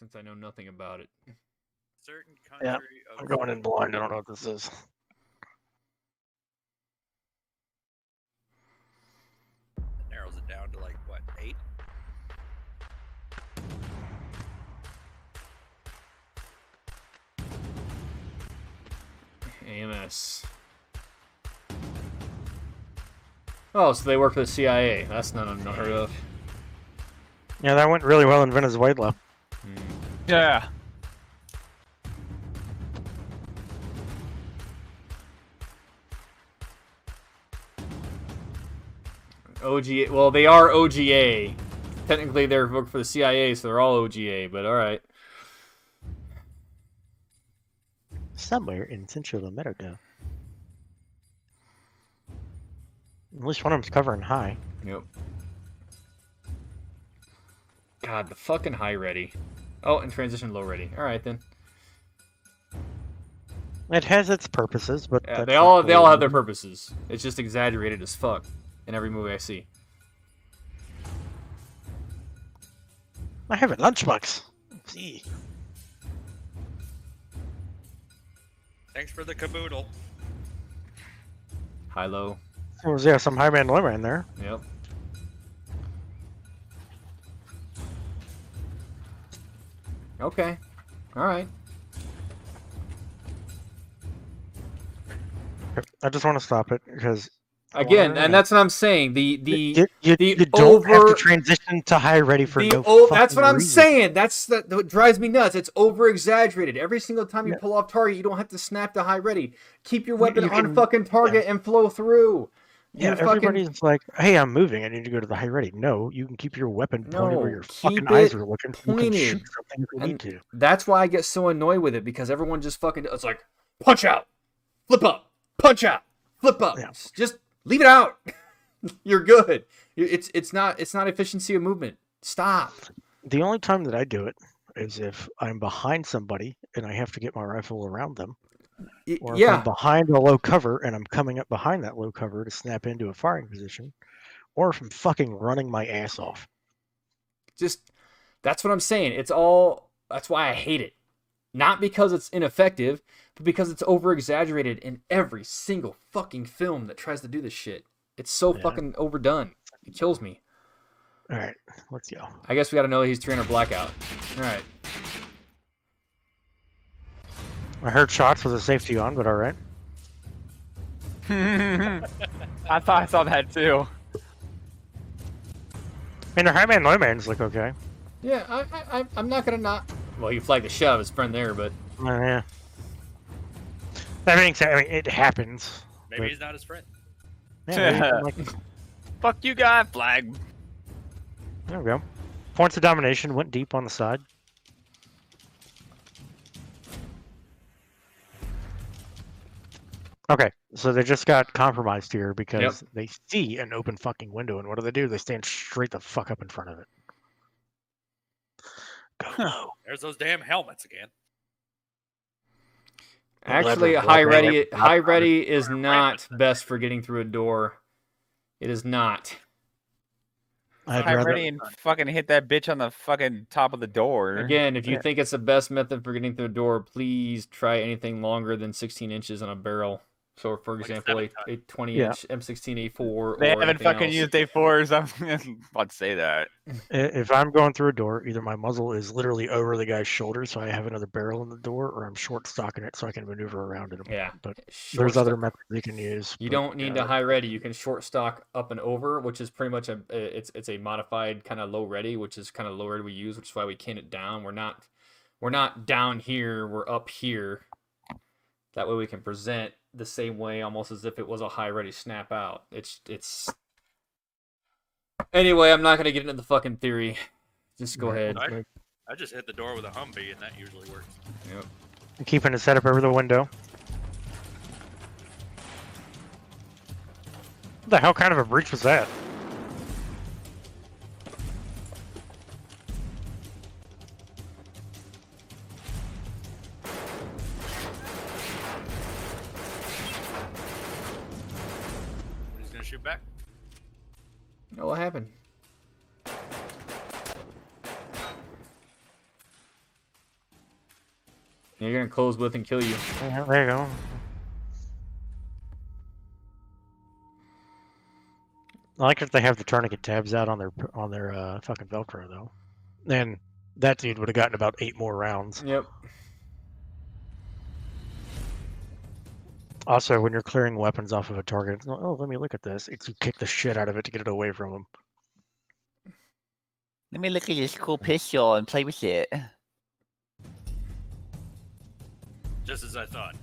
since I know nothing about it. Certain country. Yeah, I'm going in blind. I don't know what this is. That narrows it down to like what, 8? AMS. Oh, so they work for the CIA. That's not unheard of. Yeah, that went really well in Venezuela. Yeah. OGA. Well, they are OGA. Technically, they're work for the CIA, so they're all OGA. But all right. Somewhere in Central America. At least one of them's covering high. Yep. God, the fucking high ready. Oh, and transition low ready. All right then. It has its purposes, but Yeah, they all have their purposes. It's just exaggerated as fuck in every movie I see. I have a lunchbox. See. Thanks for the caboodle. High low. Oh, yeah, some high man, low man there. Yep. Okay. All right. I just want to stop it because Again, and that's what I'm saying. you don't over have to transition to high ready for no that's what I'm reason. saying. That's what drives me nuts. It's over exaggerated. Every single time you pull off target, you don't have to snap to high ready. Keep your weapon on fucking target and flow through. Yeah, everybody's like, "Hey, I'm moving. I need to go to the high ready." No, you can keep your weapon pointed where your fucking eyes are looking. You can shoot something if you need to. That's why I get so annoyed with it, because everyone just fucking, it's like, punch out, flip up, punch out, flip up. Yeah. Just leave it out. You're good. It's not efficiency of movement. Stop. The only time that I do it is if I'm behind somebody and I have to get my rifle around them. Or if I'm behind a low cover and I'm coming up behind that low cover to snap into a firing position, or if I'm fucking running my ass off. Just, that's what I'm saying. That's why I hate it. Not because it's ineffective, but because it's over-exaggerated in every single fucking film that tries to do this shit. It's so fucking overdone. It kills me. All right, let's go. I guess we got to know that he's 300 blackout. All right. I heard shots with the safety on, but all right. I thought I saw that too. And the high man, low man's look okay. Yeah, I'm not gonna not. Well, he flagged the shove, his friend there, but. Yeah. That being said, I mean, it happens. Maybe he's not his friend. Yeah, Fuck you, guy. Flag. There we go. Points of domination went deep on the side. Okay, so they just got compromised here because they see an open fucking window, and what do? They stand straight the fuck up in front of it. Go low. There's those damn helmets again. Actually, high ready is not best for getting through a door. It is not. High ready and fucking hit that bitch on the fucking top of the door. Again, if you think it's the best method for getting through a door, please try anything longer than 16 inches on a barrel. So, for example, a 20-inch M16 A4. They haven't fucking used A4s. I'm about to say that. If I'm going through a door, either my muzzle is literally over the guy's shoulder, so I have another barrel in the door, or I'm short stocking it so I can maneuver around it. Yeah, but there's other methods you can use. You don't need to high ready. You can short stock up and over, which is pretty much it's a modified kind of low ready, which is kind of low ready we use, which is why we can it down. We're not down here. We're up here. That way we can present the same way, almost as if it was a high ready snap out. It's. Anyway, I'm not gonna get into the fucking theory. Just go ahead. I just hit the door with a Humvee, and that usually works. Yep. I'm keeping it set up over the window. What the hell kind of a breach was that? Shoot back. Oh, what happened? You're gonna close with and kill you. Yeah, there you go. I like if they have the tourniquet tabs out on their fucking Velcro though. Then that dude would have gotten about 8 more rounds. Yep. Also, when you're clearing weapons off of a target, it's like, oh, let me look at this. It's you kick the shit out of it to get it away from them. Let me look at this cool pistol and play with it. Just as I thought.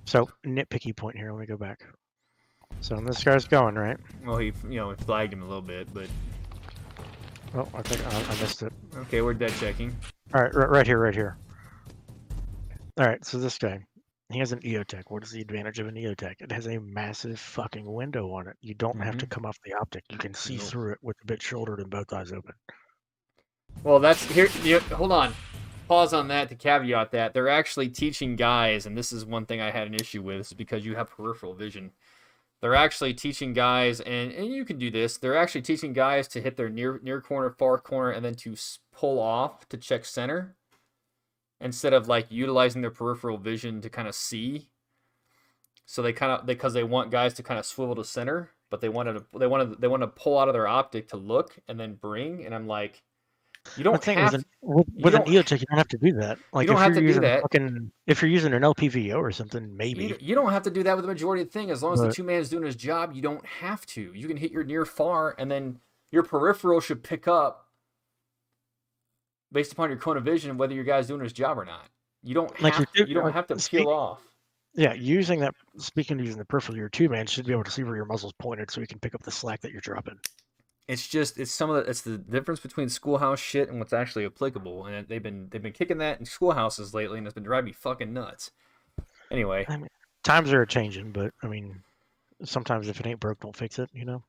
So, nitpicky point here. Let me go back. So, this guy's going, right? Well, he flagged him a little bit, but Oh, I think I missed it. okay, we're dead checking. All right, right here. All right, so this guy, he has an EOTech. What is the advantage of an EOTech? It has a massive fucking window on it. You don't have to come off the optic. You can see through it with a bit shouldered and both eyes open. Well, that's here. Hold on. Pause on that to caveat that they're actually teaching guys, and this is one thing I had an issue with, is because you have peripheral vision. They're actually teaching guys, and you can do this. They're actually teaching guys to hit their near corner, far corner, and then to pull off to check center, instead of like utilizing their peripheral vision to kind of see. So because they want guys to kind of swivel to center, but they want to pull out of their optic to look and then bring. And I'm like, you don't have with an EOTech, you don't have to do that. Like you don't have to do that. If you're using an LPVO or something, maybe you don't have to do that with the majority of the thing. As long as the 2-man's doing his job, you don't have to. You can hit your near far, and then your peripheral should pick up based upon your cone of vision whether your guy's doing his job or not. You don't have to peel off. Yeah, using the peripheral, your 2-man should be able to see where your muzzle's pointed, so you can pick up the slack that you're dropping. It's the difference between schoolhouse shit and what's actually applicable, and they've been kicking that in schoolhouses lately, and it's been driving me fucking nuts. Anyway, I mean, times are changing, but I mean, sometimes if it ain't broke, don't fix it, you know.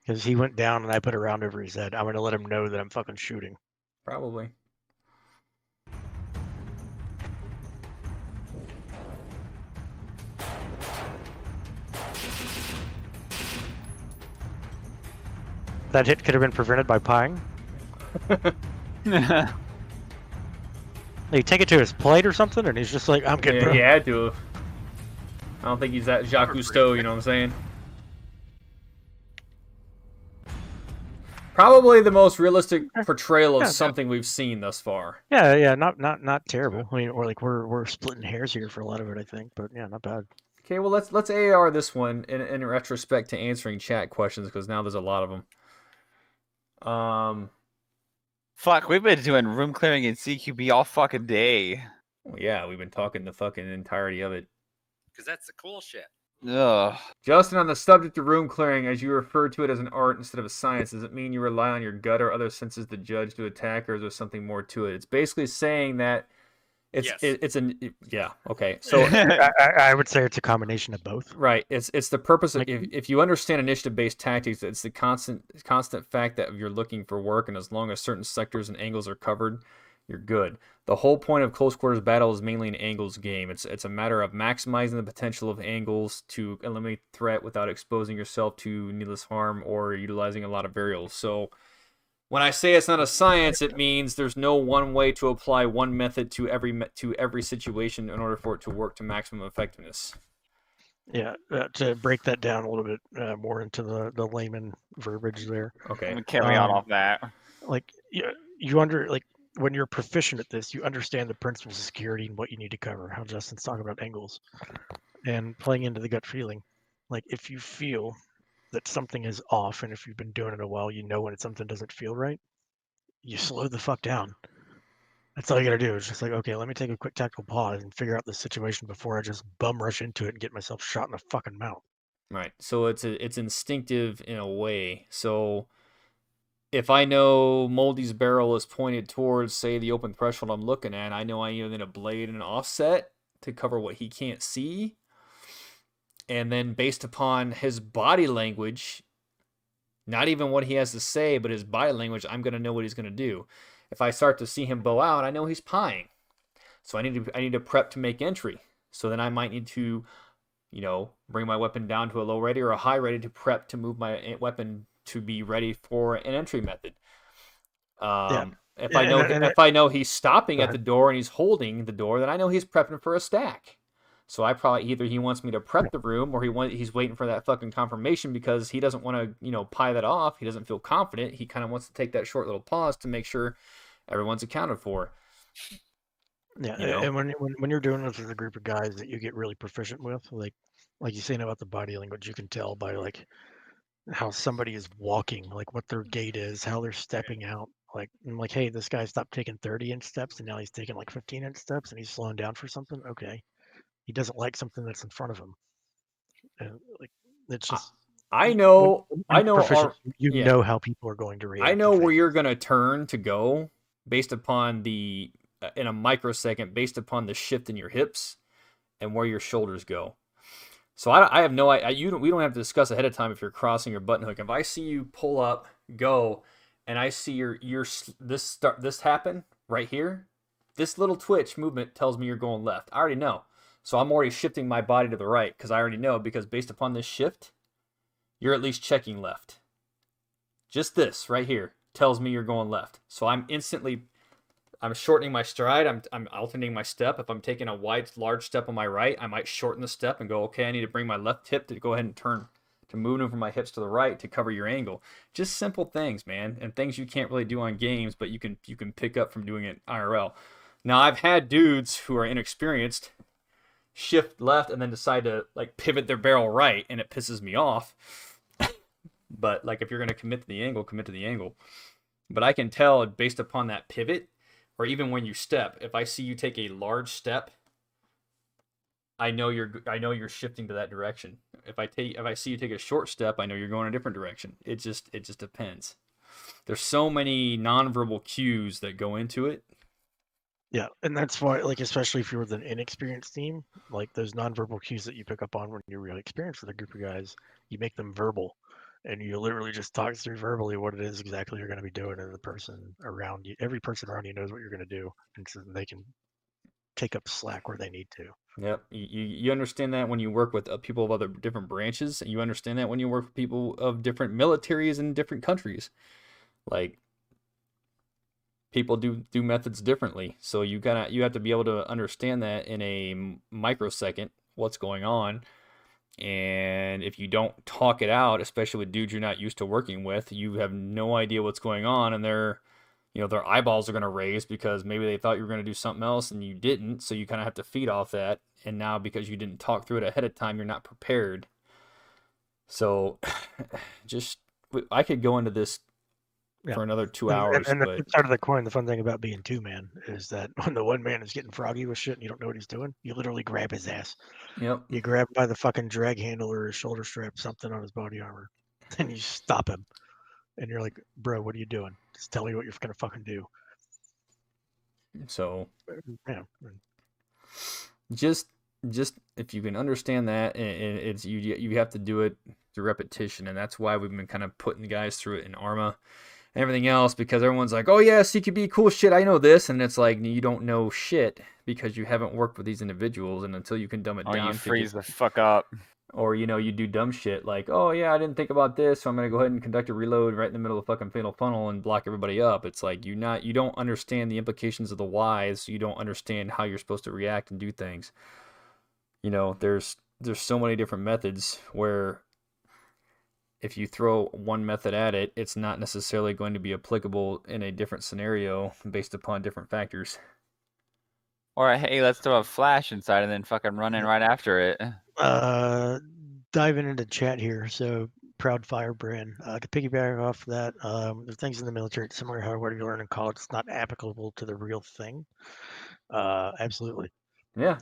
Because he went down and I put a round over his head. I'm gonna let him know that I'm fucking shooting. Probably. That hit could have been prevented by pieing. You take it to his plate or something, and he's just like, I'm good, bro. He had to. I don't think he's that Jacques Cousteau, you know what I'm saying? Probably the most realistic portrayal of something we've seen thus far. Yeah, not terrible. I mean, or like we're splitting hairs here for a lot of it, I think, but yeah, not bad. Okay, well let's AR this one in retrospect to answering chat questions, because now there's a lot of them. Fuck, we've been doing room clearing in CQB all fucking day. Well, yeah, we've been talking the fucking entirety of it. Because that's the cool shit. Ugh. Justin, on the subject of room clearing, as you refer to it as an art instead of a science, does it mean you rely on your gut or other senses to judge to attack, or is there something more to it? It's basically saying that okay. So I would say it's a combination of both. Right. It's the purpose of if you understand initiative-based tactics, it's the constant fact that you're looking for work, and as long as certain sectors and angles are covered, you're good. The whole point of close quarters battle is mainly an angles game. It's a matter of maximizing the potential of angles to eliminate threat without exposing yourself to needless harm or utilizing a lot of variables. So when I say it's not a science, it means there's no one way to apply one method to every situation in order for it to work to maximum effectiveness. Yeah, to break that down a little bit more into the layman verbiage there. Okay. Let me carry on off that. Like when you're proficient at this, you understand the principles of security and what you need to cover. How Justin's talking about angles and playing into the gut feeling. Like if you feel that something is off, and if you've been doing it a while, you know when something doesn't feel right, you slow the fuck down. That's all you gotta do. It's just like, okay, let me take a quick tactical pause and figure out the situation before I just bum rush into it and get myself shot in the fucking mouth. Right. So it's instinctive in a way. So if I know Moldy's barrel is pointed towards, say, the open threshold I'm looking at, I know I either need a blade and an offset to cover what he can't see. And then based upon his body language, not even what he has to say, but his body language, I'm going to know what he's going to do. If I start to see him bow out, I know he's pieing. So I need to prep to make entry. So then I might need to, bring my weapon down to a low ready or a high ready to prep to move my weapon to be ready for an entry method. If I know he's stopping at the door and he's holding the door, then I know he's prepping for a stack. So I probably either he wants me to prep the room or he's waiting for that fucking confirmation because he doesn't want to, pie that off. He doesn't feel confident. He kind of wants to take that short little pause to make sure everyone's accounted for. Yeah, and when you're doing this with a group of guys that you get really proficient with, like you saying about the body language, you can tell by like how somebody is walking, like what their gait is, how they're stepping out. Like, I'm like, hey, this guy stopped taking 30-inch steps and now he's taking like 15-inch steps and he's slowing down for something. Okay, he doesn't like something that's in front of him. Like, it's just. I know. You know how people are going to react. I know where you're going to turn to go based upon in a microsecond, based upon the shift in your hips and where your shoulders go. So I have no idea. We don't have to discuss ahead of time if you're crossing your button hook. If I see you pull up, go, and I see this happen right here, this little twitch movement tells me you're going left. I already know. So I'm already shifting my body to the right because I already know, because based upon this shift, you're at least checking left. Just this right here tells me you're going left. So I'm shortening my stride. I'm alternating my step. If I'm taking a large step on my right, I might shorten the step and go, okay, I need to bring my left hip to go ahead and turn, to move over my hips to the right to cover your angle. Just simple things, man, and things you can't really do on games, but you can pick up from doing it IRL. Now, I've had dudes who are inexperienced shift left and then decide to like pivot their barrel right, and it pisses me off. But like, if you're going to commit to the angle, commit to the angle. But I can tell based upon that pivot, or even when you step, if I see you take a large step, I know you're shifting to that direction. If I see you take a short step, I know you're going a different direction. It just depends. There's so many nonverbal cues that go into it. Yeah, and that's why, like, especially if you're with an inexperienced team, like those nonverbal cues that you pick up on when you're really experienced with a group of guys, you make them verbal, and you literally just talk through verbally what it is exactly you're going to be doing, and the person around you, every person around you knows what you're going to do, and so they can take up slack where they need to. Yep, you understand that when you work with people of other different branches. You understand that when you work with people of different militaries in different countries. Like, people do methods differently, so you have to be able to understand that in a microsecond what's going on. And if you don't talk it out, especially with dudes you're not used to working with, you have no idea what's going on, and their eyeballs are going to raise because maybe they thought you were going to do something else and you didn't. So you kind of have to feed off that, and now because you didn't talk through it ahead of time, you're not prepared. So I could go into this for another 2 hours. And the side of the coin, the fun thing about being two man is that when the one man is getting froggy with shit and you don't know what he's doing, you literally grab his ass. Yep. You grab him by the fucking drag handle or his shoulder strap, something on his body armor, and you stop him. And you're like, bro, what are you doing? Just tell me what you're gonna fucking do. So, yeah. Just if you can understand that, and it's you have to do it through repetition, and that's why we've been kind of putting the guys through it in Arma and everything else, because everyone's like, oh yeah, CQB, cool shit, I know this, and it's like, you don't know shit because you haven't worked with these individuals, and until you can dumb it down, you freeze the fuck up. Or, you do dumb shit like, oh yeah, I didn't think about this, so I'm going to go ahead and conduct a reload right in the middle of the fucking fatal funnel and block everybody up. It's like, you don't understand the implications of the whys, so you don't understand how you're supposed to react and do things. There's so many different methods where if you throw one method at it, it's not necessarily going to be applicable in a different scenario based upon different factors. Or, hey, let's throw a flash inside and then fucking run in right after it. Diving into chat here. So, Proud Firebrand. To piggyback off that, there's things in the military similar to what you learn in college. It's not applicable to the real thing. Absolutely. Yeah.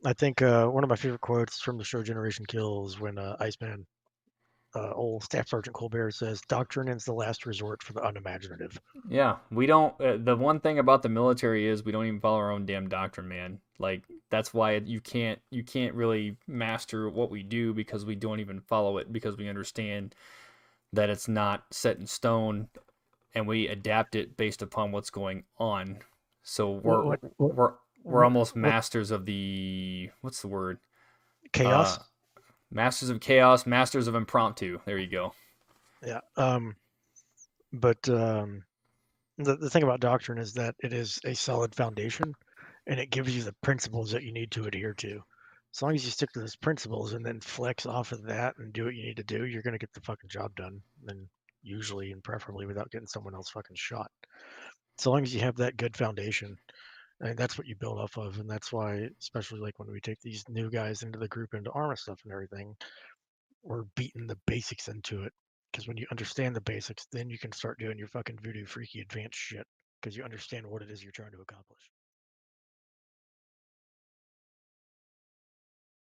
I think one of my favorite quotes from the show Generation Kills when Iceman, old Staff Sergeant Colbert, says, "Doctrine is the last resort for the unimaginative." Yeah, we don't. The one thing about the military is we don't even follow our own damn doctrine, man. Like, that's why you can't really master what we do, because we don't even follow it, because we understand that it's not set in stone, and we adapt it based upon what's going on. So we're almost masters of the, what's the word? Chaos. Masters of Chaos, Masters of Impromptu. There you go. Yeah. But the thing about doctrine is that it is a solid foundation, and it gives you the principles that you need to adhere to. As long as you stick to those principles and then flex off of that and do what you need to do, you're gonna get the fucking job done. And usually and preferably without getting someone else fucking shot. So long as you have that good foundation, and that's what you build off of. And that's why, especially like when we take these new guys into the group into armor stuff and everything, we're beating the basics into it. Because when you understand the basics, then you can start doing your fucking voodoo freaky advanced shit. Because you understand what it is you're trying to accomplish.